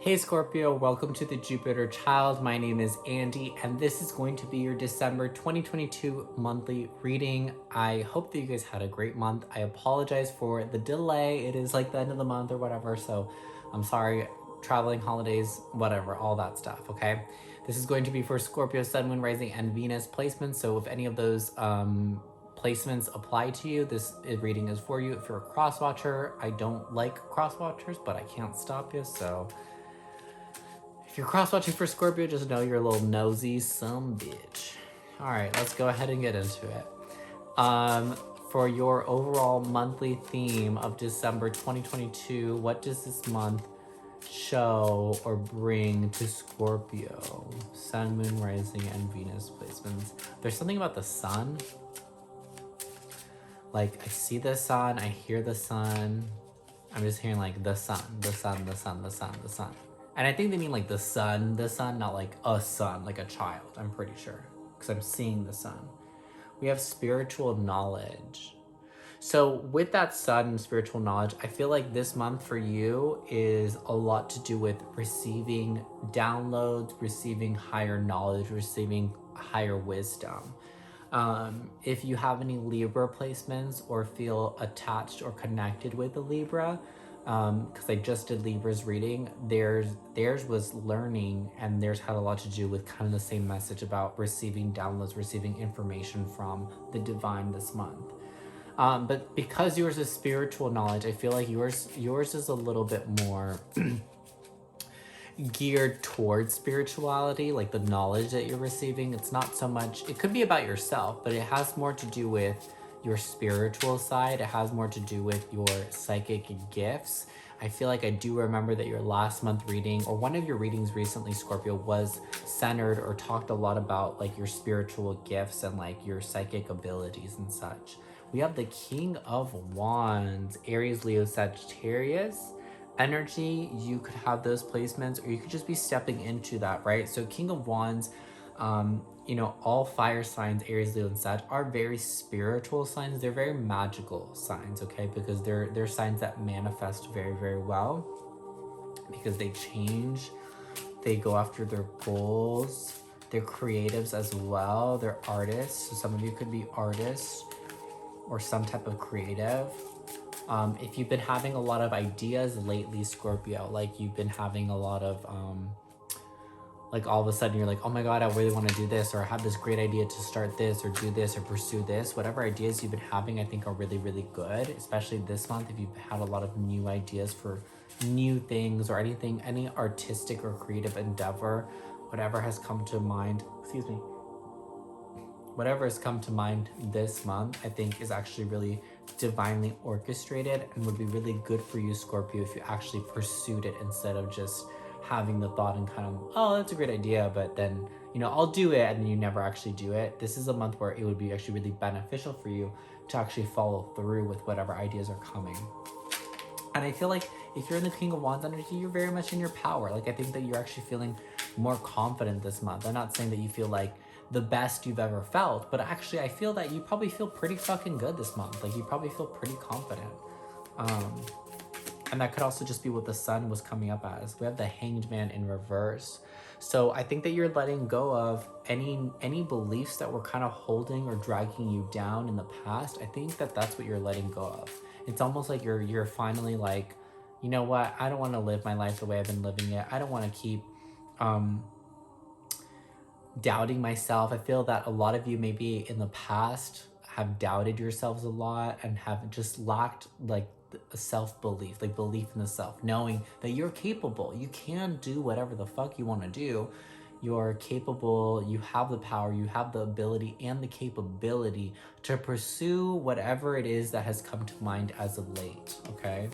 Hey Scorpio, welcome to the Jupiter Child. My name is Andy, and this is going to be your December 2022 monthly reading. I hope that you guys had a great month. I apologize for the delay. It is like the end of the month or whatever, so I'm sorry. Traveling, holidays, whatever, all that stuff, okay? This is going to be for Scorpio, Sun, Moon, Rising, and Venus placements, so if any of those placements apply to you, this reading is for you. If you're a cross watcher, I don't like cross watchers, but I can't stop you, so if you're cross-watching for Scorpio, just know you're a little nosy some bitch. All right, let's go ahead and get into it. For your overall monthly theme of December 2022, what does this month show or bring to Scorpio? Sun, Moon, Rising, and Venus placements. There's something about the sun. Like, I see the sun, I hear the sun. I'm just hearing like the sun, the sun, the sun, the sun, the sun. And I think they mean like the sun, not like a son, like a child, I'm pretty sure. Because I'm seeing the sun. We have spiritual knowledge. So with that sun and spiritual knowledge, I feel like this month for you is a lot to do with receiving downloads, receiving higher knowledge, receiving higher wisdom. If you have any Libra placements or feel attached or connected with the Libra, because I just did Libra's reading, theirs was learning, and theirs had a lot to do with kind of the same message about receiving downloads, receiving information from the divine this month. But because yours is spiritual knowledge, I feel like yours is a little bit more geared towards spirituality, like the knowledge that you're receiving. It's not so much, it could be about yourself, but it has more to do with your spiritual side. It has more to do with your psychic gifts. I feel like I do remember that your last month reading, or one of your readings recently, Scorpio, was centered or talked a lot about like your spiritual gifts and like your psychic abilities and such. We have the King of Wands, Aries, Leo, Sagittarius energy. You could have those placements, or you could just be stepping into that, right? So King of Wands, all fire signs, Aries, Leo, and Sag, are very spiritual signs. They're very magical signs, okay? Because they're signs that manifest very, very well, because they change, they go after their goals. They're creatives as well. They're artists. So some of you could be artists or some type of creative. If you've been having a lot of ideas lately, Scorpio, like you've been having a lot of like all of a sudden you're like, oh my god, I really want to do this, or I have this great idea to start this or do this or pursue this. Whatever ideas you've been having, I think are really, really good, especially this month. If you've had a lot of new ideas for new things or anything, any artistic or creative endeavor, whatever has come to mind, whatever has come to mind this month, I think is actually really divinely orchestrated and would be really good for you, Scorpio, if you actually pursued it instead of just having the thought and kind of, oh, that's a great idea, but then, I'll do it, and then you never actually do it. This is a month where it would be actually really beneficial for you to actually follow through with whatever ideas are coming. And I feel like if you're in the King of Wands energy, you're very much in your power. Like, I think that you're actually feeling more confident this month. I'm not saying that you feel like the best you've ever felt, but actually I feel that you probably feel pretty fucking good this month. Like, you probably feel pretty confident. And that could also just be what the sun was coming up as. We have the Hanged Man in reverse. So I think that you're letting go of any beliefs that were kind of holding or dragging you down in the past. I think that that's what you're letting go of. It's almost like you're finally like, you know what? I don't want to live my life the way I've been living it. I don't want to keep doubting myself. I feel that a lot of you maybe in the past have doubted yourselves a lot and have just lacked like self-belief, like belief in the self, knowing that you're capable. You can do whatever the fuck you want to do. You're capable, you have the power, you have the ability and the capability to pursue whatever it is that has come to mind as of late, okay?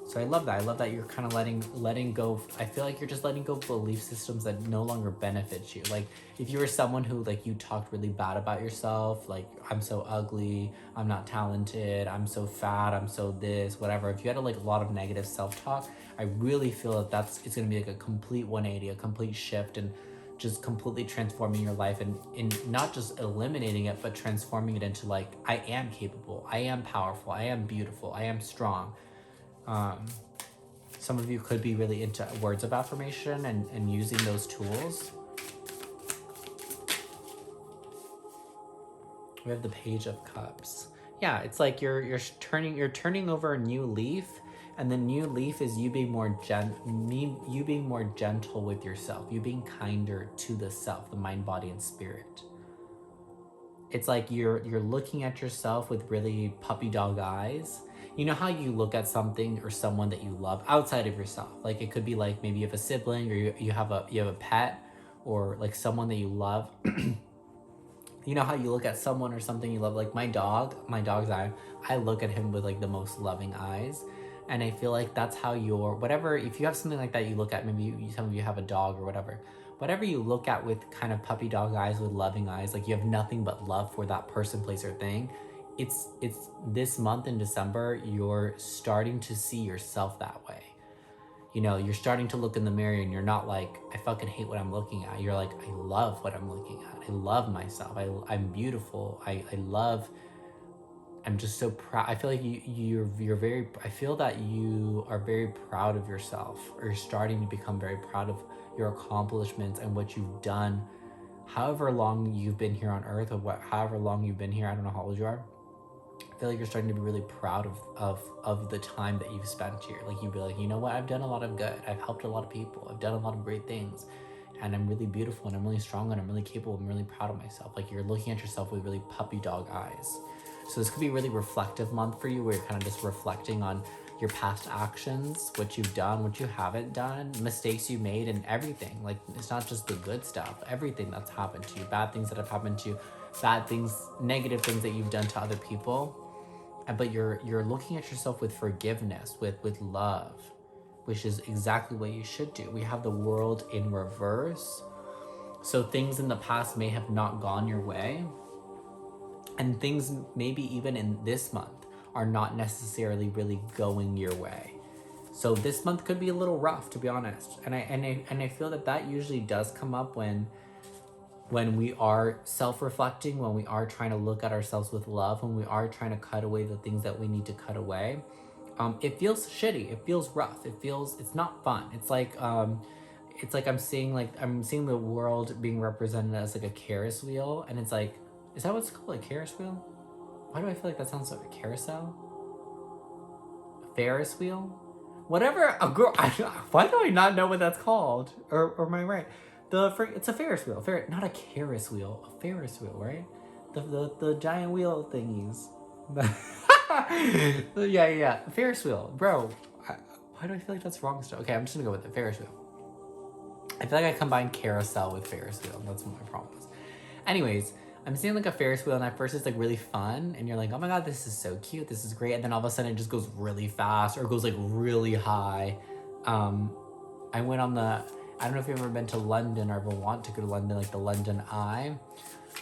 So I love that. I love that you're kind of letting go. I feel like you're just letting go of belief systems that no longer benefit you. Like, if you were someone who, like, you talked really bad about yourself, like, I'm so ugly, I'm not talented, I'm so fat, I'm so this, whatever. If you had a lot of negative self-talk, I really feel that it's going to be like a complete 180, a complete shift, and just completely transforming your life, and not just eliminating it, but transforming it into like, I am capable, I am powerful, I am beautiful, I am strong. Some of you could be really into words of affirmation and using those tools. We have the Page of Cups. Yeah, it's like you're turning over a new leaf, and the new leaf is you being more gentle with yourself, you being kinder to the self, the mind, body, and spirit. It's like you're looking at yourself with really puppy dog eyes. You know how you look at something or someone that you love outside of yourself? Like it could be like maybe you have a sibling, or you have a pet, or like someone that you love. You know how you look at someone or something you love, like my dog's eye, I look at him with like the most loving eyes. And I feel like that's how whatever, if you have something like that you look at, maybe some of you have a dog or whatever you look at with kind of puppy dog eyes, with loving eyes, like you have nothing but love for that person, place, or thing. It's this month in December, you're starting to see yourself that way. You know, you're starting to look in the mirror and you're not like, I fucking hate what I'm looking at. You're like, I love what I'm looking at. I love myself. I'm beautiful. I'm just so proud. I feel like you're very, I feel that you are very proud of yourself, or you're starting to become very proud of your accomplishments and what you've done. However long you've been here on earth, or however long you've been here, I don't know how old you are. I feel like you're starting to be really proud of the time that you've spent here. Like you'd be like, you know what, I've done a lot of good. I've helped a lot of people. I've done a lot of great things. And I'm really beautiful, and I'm really strong, and I'm really capable. I'm really proud of myself. Like you're looking at yourself with really puppy dog eyes. So this could be a really reflective month for you, where you're kind of just reflecting on your past actions, what you've done, what you haven't done, mistakes you made, and everything. Like it's not just the good stuff, everything that's happened to you, bad things that have happened to you, bad things, negative things that you've done to other people. But you're looking at yourself with forgiveness, with love, which is exactly what you should do. We have the World in reverse. So things in the past may have not gone your way, and things maybe even in this month are not necessarily really going your way. So this month could be a little rough, to be honest. And I feel that usually does come up when we are self-reflecting, when we are trying to look at ourselves with love, when we are trying to cut away the things that we need to cut away. It feels shitty. It feels rough. It's not fun. It's like I'm seeing the world being represented as like a Ferris wheel, and it's like, is that what it's called, a Ferris wheel? Why do I feel like that sounds like a carousel? A Ferris wheel? Whatever. A girl. Why do I not know what that's called? Or am I right? It's a Ferris wheel. Not a Ferris wheel. A Ferris wheel, right? The giant wheel thingies. yeah. Ferris wheel, bro. Why do I feel like that's wrong stuff? Okay, I'm just gonna go with the Ferris wheel. I feel like I combined carousel with Ferris wheel. That's what my problem is. Anyways, I'm seeing like a Ferris wheel, and at first it's like really fun, and you're like, oh my god, this is so cute, this is great, and then all of a sudden it just goes really fast, or it goes like really high. I went on I don't know if you've ever been to London or ever want to go to London, like the London Eye.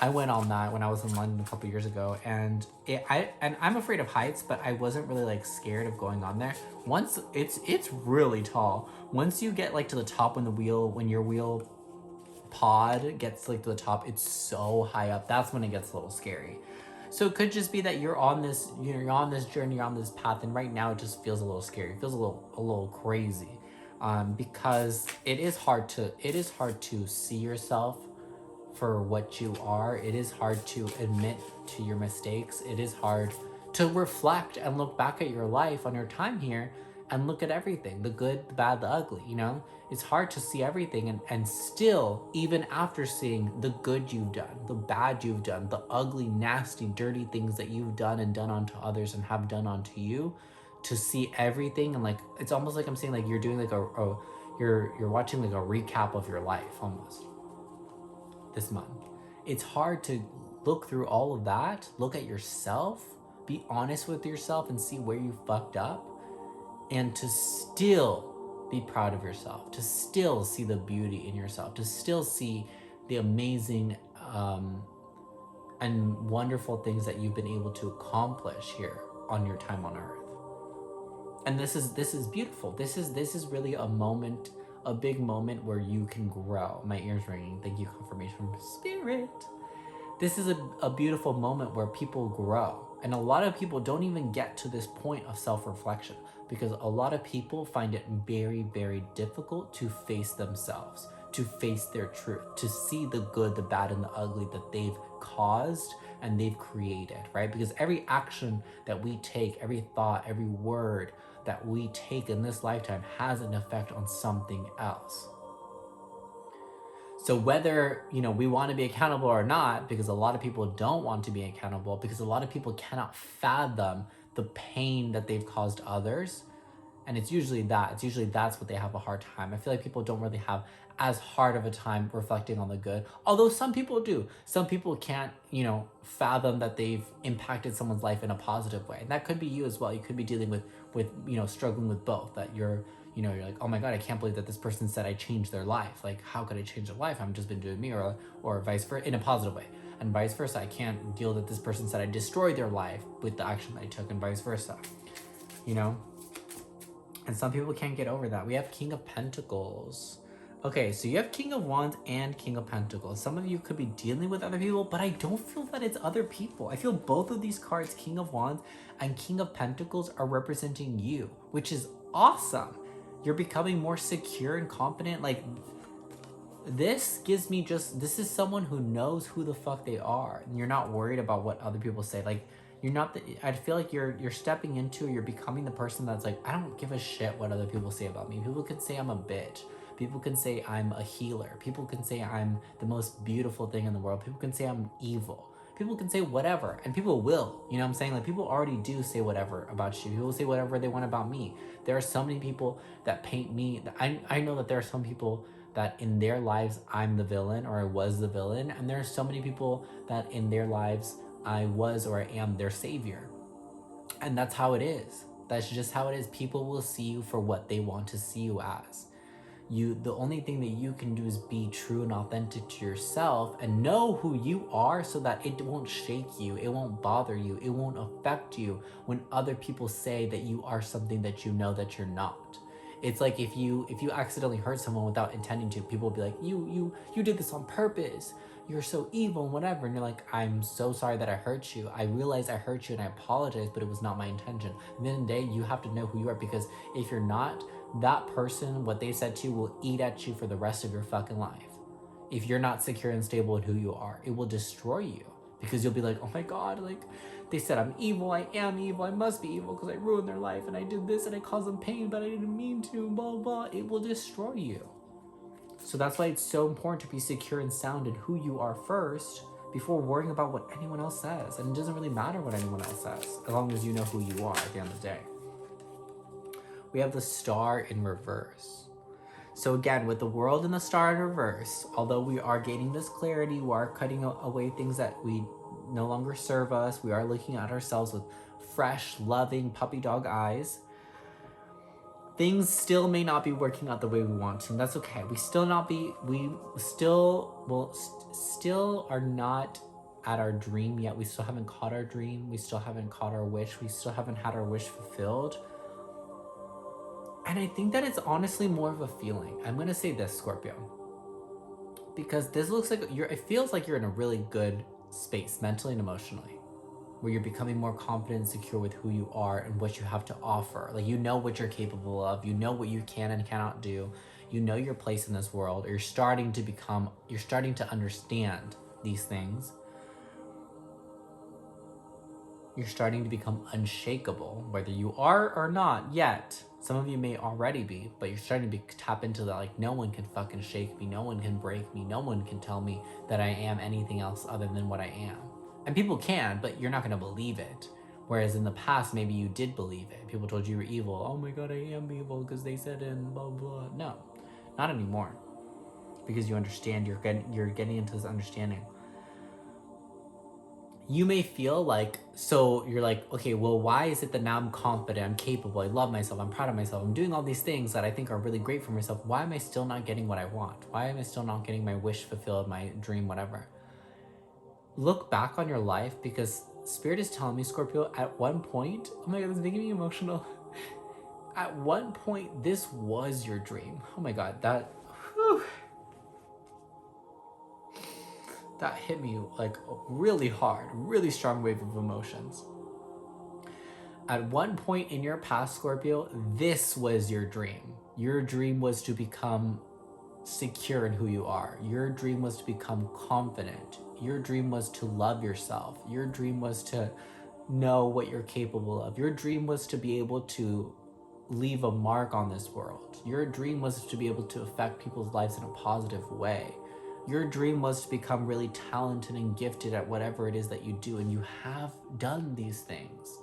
I went on that when I was in London a couple years ago, and I'm afraid of heights, but I wasn't really like scared of going on there. Once it's really tall. Once you get like to the top, when your wheel pod gets like to the top, it's so high up. That's when it gets a little scary. So it could just be that you're on this journey, you're on this path, and right now it just feels a little scary. It feels a little crazy. Because it is hard to see yourself for what you are. It is hard to admit to your mistakes. It is hard to reflect and look back at your life, on your time here, and look at everything, the good, the bad, the ugly, you know? It's hard to see everything, and still, even after seeing the good you've done, the bad you've done, the ugly, nasty, dirty things that you've done and done onto others and have done onto you, to see everything, and like, it's almost like I'm saying, like you're doing like you're watching like a recap of your life almost this month. It's hard to look through all of that, look at yourself, be honest with yourself, and see where you fucked up, and to still be proud of yourself, to still see the beauty in yourself, to still see the amazing and wonderful things that you've been able to accomplish here on your time on earth. And this is beautiful. This is really a big moment where you can grow. My ears ringing. Thank you, confirmation from spirit. This is a beautiful moment where people grow. And a lot of people don't even get to this point of self-reflection. because a lot of people find it very, very difficult to face themselves, to face their truth, to see the good, the bad, and the ugly that they've caused and they've created, right? Because every action that we take, every thought, every word that we take in this lifetime has an effect on something else. So whether, we want to be accountable or not, because a lot of people don't want to be accountable, because a lot of people cannot fathom the pain that they've caused others. And it's usually that's what they have a hard time. I feel like people don't really have as hard of a time reflecting on the good. Although some people do. Some people can't, fathom that they've impacted someone's life in a positive way. And that could be you as well. You could be dealing with struggling with both. That you're like, oh my God, I can't believe that this person said I changed their life. Like, how could I change their life? I've just been doing me, or vice versa, in a positive way. And vice versa, I can't deal that this person said I destroyed their life with the action that I took, and vice versa. And some people can't get over that. We have King of Pentacles. Okay, so you have King of Wands and King of Pentacles. Some of you could be dealing with other people, but I don't feel that it's other people. I feel both of these cards, King of Wands and King of Pentacles, are representing you, which is awesome. You're becoming more secure and confident. Like, this gives me this is someone who knows who the fuck they are. And you're not worried about what other people say. Like, you're not I feel like you're stepping into, you're becoming the person that's like, I don't give a shit what other people say about me. People can say I'm a bitch. People can say I'm a healer. People can say I'm the most beautiful thing in the world. People can say I'm evil. People can say whatever, and people will. You know what I'm saying? Like, people already do say whatever about you. People say whatever they want about me. There are so many people that paint me. I know that there are some people that in their lives I'm the villain, or I was the villain, and there are so many people that in their lives I was or I am their savior. And that's how it is. That's just how it is. People will see you for what they want to see you as. The only thing that you can do is be true and authentic to yourself and know who you are, so that it won't shake you, it won't bother you, it won't affect you when other people say that you are something that you know that you're not. It's like if you accidentally hurt someone without intending to, people will be like, you did this on purpose, you're so evil and whatever. And you're like, I'm so sorry that I hurt you. I realize I hurt you and I apologize, but it was not my intention. At the end of the day, you have to know who you are, because if you're not, that person, what they said to you, will eat at you for the rest of your fucking life. If you're not secure and stable in who you are, it will destroy you, because you'll be like, oh my God, like, they said I'm evil, I am evil, I must be evil because I ruined their life and I did this and I caused them pain, but I didn't mean to, blah, blah. It will destroy you. So that's why it's so important to be secure and sound in who you are first, before worrying about what anyone else says. And it doesn't really matter what anyone else says, as long as you know who you are at the end of the day. We have the Star in reverse. So again, with the World and the Star in reverse, although we are gaining this clarity, we are cutting away things that we no longer serve us, we are looking at ourselves with fresh, loving, puppy dog eyes, things still may not be working out the way we want to, and that's okay. We still are not at our dream yet. We still haven't caught our dream. We still haven't caught our wish. We still haven't had our wish fulfilled. And I think that it's honestly more of a feeling. I'm going to say this, Scorpio, because this looks like it feels like you're in a really good space mentally and emotionally, where you're becoming more confident and secure with who you are and what you have to offer. Like, you know what you're capable of, you know what you can and cannot do, you know your place in this world, or you're starting to understand these things. You're starting to become unshakable, whether you are or not yet. Some of you may already be, but you're starting to tap into that, like, no one can fucking shake me, no one can break me, no one can tell me that I am anything else other than what I am. And people can, but you're not going to believe it. Whereas in the past, maybe you did believe it. People told you were evil. Oh my God, I am evil because they said it and blah, blah. No, not anymore. Because you understand, you're getting into this understanding. You may feel like, so you're like, okay, well, why is it that now I'm confident, I'm capable, I love myself, I'm proud of myself, I'm doing all these things that I think are really great for myself. Why am I still not getting what I want? Why am I still not getting my wish fulfilled, my dream, whatever? Look back on your life, because Spirit is telling me, Scorpio, at one point, oh my God, this is making me emotional. At one point, this was your dream. Oh my God, that hit me like really hard, really strong wave of emotions. At one point in your past, Scorpio, this was your dream. Your dream was to become secure in who you are. Your dream was to become confident. Your dream was to love yourself. Your dream was to know what you're capable of. Your dream was to be able to leave a mark on this world. Your dream was to be able to affect people's lives in a positive way. Your dream was to become really talented and gifted at whatever it is that you do, and you have done these things.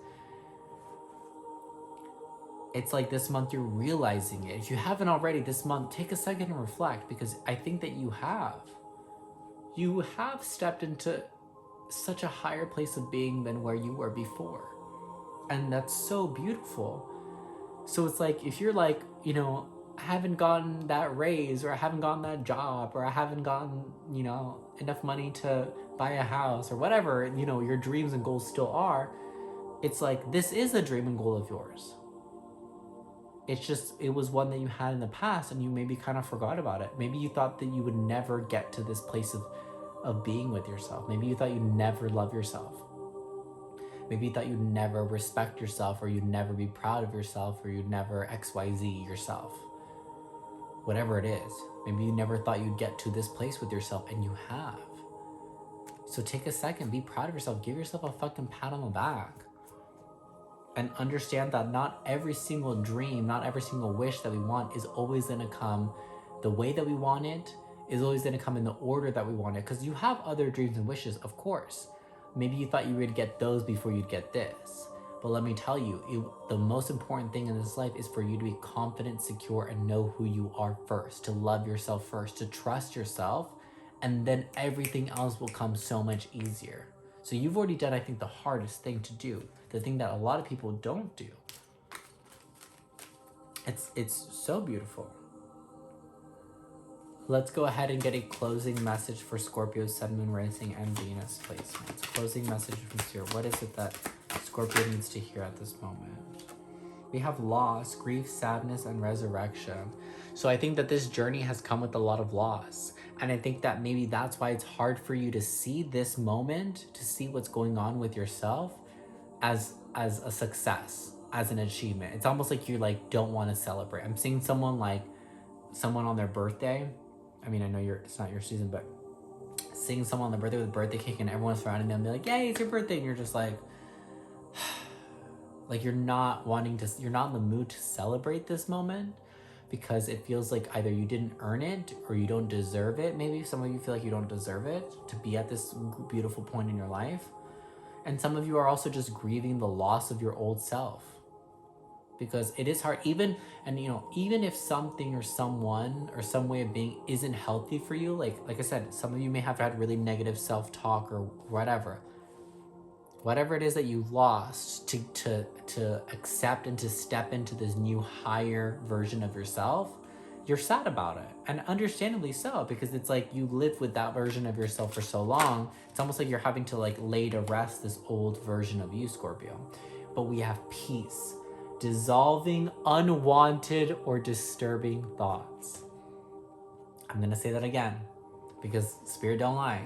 It's like this month you're realizing it. If you haven't already this month, take a second and reflect, because I think that you have. You have stepped into such a higher place of being than where you were before. And that's so beautiful. So it's like, if you're like, you know, I haven't gotten that raise, or I haven't gotten that job, or I haven't gotten, you know, enough money to buy a house, or whatever, you know, your dreams and goals still are, it's like, this is a dream and goal of yours. It's just, it was one that you had in the past and you maybe kind of forgot about it. Maybe you thought that you would never get to this place of being with yourself. Maybe you thought you'd never love yourself. Maybe you thought you'd never respect yourself, or you'd never be proud of yourself, or you'd never XYZ yourself. Whatever it is. Maybe you never thought you'd get to this place with yourself, and you have. So take a second, be proud of yourself, give yourself a fucking pat on the back. And understand that not every single dream, not every single wish that we want is always gonna come the way that we want it, is always gonna come in the order that we want it. Because you have other dreams and wishes, of course. Maybe you thought you would get those before you'd get this. But let me tell you, the most important thing in this life is for you to be confident, secure, and know who you are first. To love yourself first, to trust yourself, and then everything else will come so much easier. So you've already done, I think, the hardest thing to do. The thing that a lot of people don't do. It's so beautiful. Let's go ahead and get a closing message for Scorpio, Sun, Moon, Rising, and Venus placements. Closing message from Spirit. What is it that Scorpio needs to hear at this moment? We have loss, grief, sadness, and resurrection. So I think that this journey has come with a lot of loss. And I think that maybe that's why it's hard for you to see this moment, to see what's going on with yourself as a success, as an achievement. It's almost like you like don't want to celebrate. I'm seeing someone on their birthday. I mean, I know it's not your season, but seeing someone on their birthday with a birthday cake and everyone's surrounding them, be like, "Yay, it's your birthday," and you're just like, like you're not in the mood to celebrate this moment, because it feels like either you didn't earn it or you don't deserve it. Maybe some of you feel like you don't deserve it to be at this beautiful point in your life. And some of you are also just grieving the loss of your old self, because it is hard, even if something or someone or some way of being isn't healthy for you, like I said, some of you may have had really negative self-talk or whatever it is that you lost to accept and to step into this new higher version of yourself. You're sad about it, and understandably so, because it's like you lived with that version of yourself for so long. It's almost like you're having to like lay to rest this old version of you, Scorpio. But we have peace, dissolving unwanted or disturbing thoughts. I'm gonna say that again, because Spirit don't lie.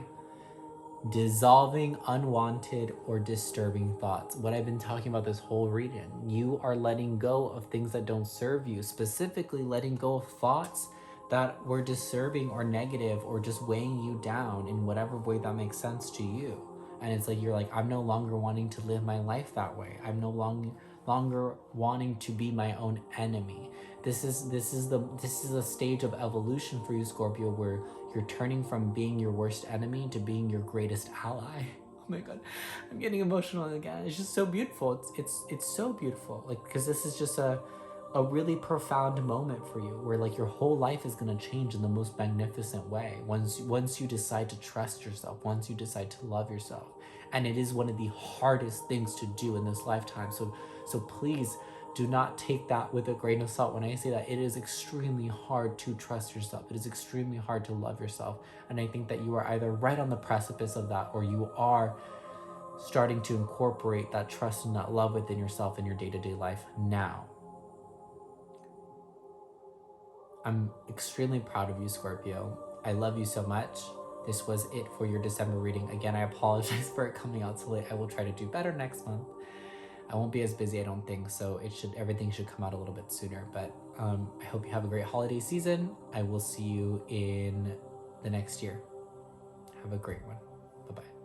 Dissolving unwanted or disturbing thoughts. What I've been talking about this whole reading. You are letting go of things that don't serve you, specifically letting go of thoughts that were disturbing or negative or just weighing you down in whatever way that makes sense to you. And it's like, you're like, I'm no longer wanting to live my life that way. I'm no longer wanting to be my own enemy. This is a stage of evolution for you, Scorpio, where you're turning from being your worst enemy to being your greatest ally. Oh my God, I'm getting emotional again. It's just so beautiful. It's so beautiful. Like, because this is just a really profound moment for you, where like your whole life is gonna change in the most magnificent way once you decide to trust yourself, once you decide to love yourself. And it is one of the hardest things to do in this lifetime. So please do not take that with a grain of salt when I say that. It is extremely hard to trust yourself. It is extremely hard to love yourself. And I think that you are either right on the precipice of that, or you are starting to incorporate that trust and that love within yourself in your day-to-day life now. I'm extremely proud of you, Scorpio. I love you so much. This was it for your December reading. Again, I apologize for it coming out so late. I will try to do better next month. I won't be as busy, I don't think, so everything should come out a little bit sooner. But I hope you have a great holiday season. I will see you in the next year. Have a great one. Bye-bye.